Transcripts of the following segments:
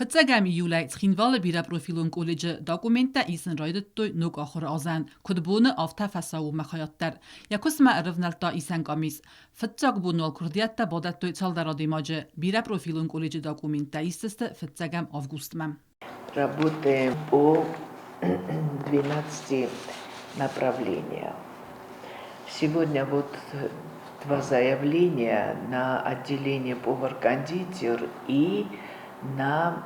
Fëtsegem julej tskinvale bira profilun koleje dokumenta isen rajdettoj nuk akhor azan kudbune afta fasawu makhayatter yakusma rivnalta isen kamis fëtsag bunol kurdiyatta bodattoj çaldaradi maje bira profilun koleje dokumenta iseste fëtsegem avgustmem. Работаем по 12 направлениям. Сегодня вот 2 заявления на отделение повар-кондитер и на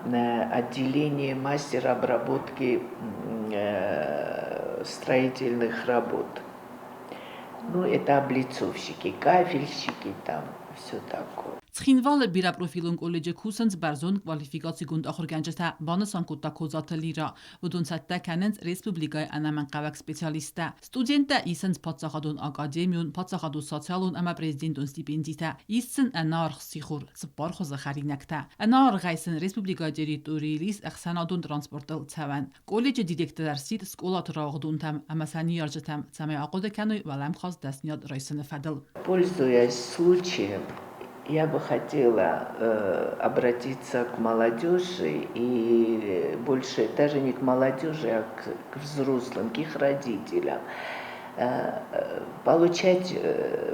отделение мастер обработки строительных работ. Ну, это облицовщики, кафельщики, там все такое. Tskinvale bira profilun koleje kusens barzon kvalifikaci gund akhor genjeta banesan kutta kozata lira udun satta kanens respublikay anaman qavak specialista studenta isens patsakadun akademiyun patsakadu sotsialun ama prezidentun stipendita isen anar sikhur spar khoza kharinakta anar gaysen respublika territorialis axsanadun transportal tsavan koleje direktor sit skola tragdun tam amasani yarjatam tsama aqode kanoy valam khas dasniyad raisen fadl. Пользуясь случаем, я бы хотела обратиться к молодежи и больше даже не к молодежи, а к взрослым, к их родителям. Получать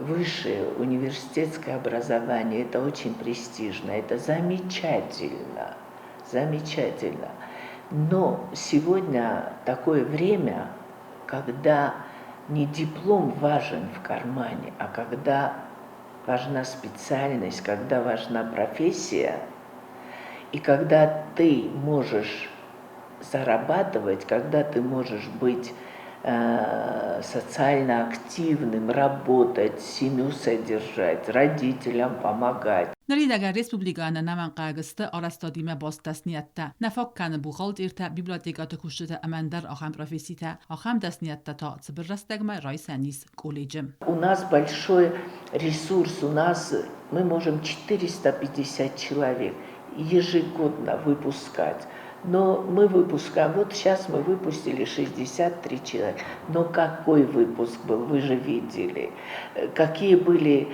высшее университетское образование – это очень престижно, это замечательно, замечательно. Но сегодня такое время, когда не диплом важен в кармане, а когда важна специальность, когда важна профессия, и когда ты можешь зарабатывать, когда ты можешь быть социально активным, работать, семью содержать, родителям помогать. Naridagar Respublikana naman qagiste arastadime bas tasniyatta nafakkan bukhalt irta bibliotekata kushta amandar ахам профессита ахам tasniyatta ta цбррастагма райсанис колледжем. У нас большой ресурс, мы можем 450 человек ежегодно выпускать. Но мы выпускаем, вот сейчас мы выпустили 63 человека. Но какой выпуск был, вы же видели. Какие были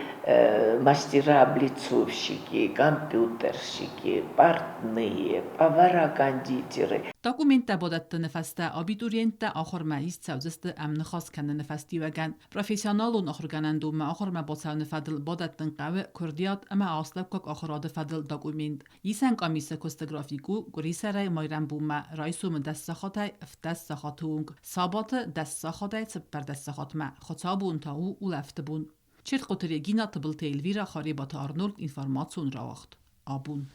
мастера-облицовщики, компьютерщики, портные, повара-кондитеры. Dokumenta bodatta nefasta abiturienta akhor ma ist sauzeste amn khas kan nefasti wagan professionalun akhor ganandu ma akhor ma botsaw nefadl bodatten qawe kurdiyat ama aslab kok akhorad fadl dokument isan qamise kostografiku gurisare mayran buma raisum dasakhatay ftas sakhatung sabat dasakhatay tsper dasakhatma khatabun tau ulaftbun chit qotri gina tbl telvira kharibat arnold information rawacht abun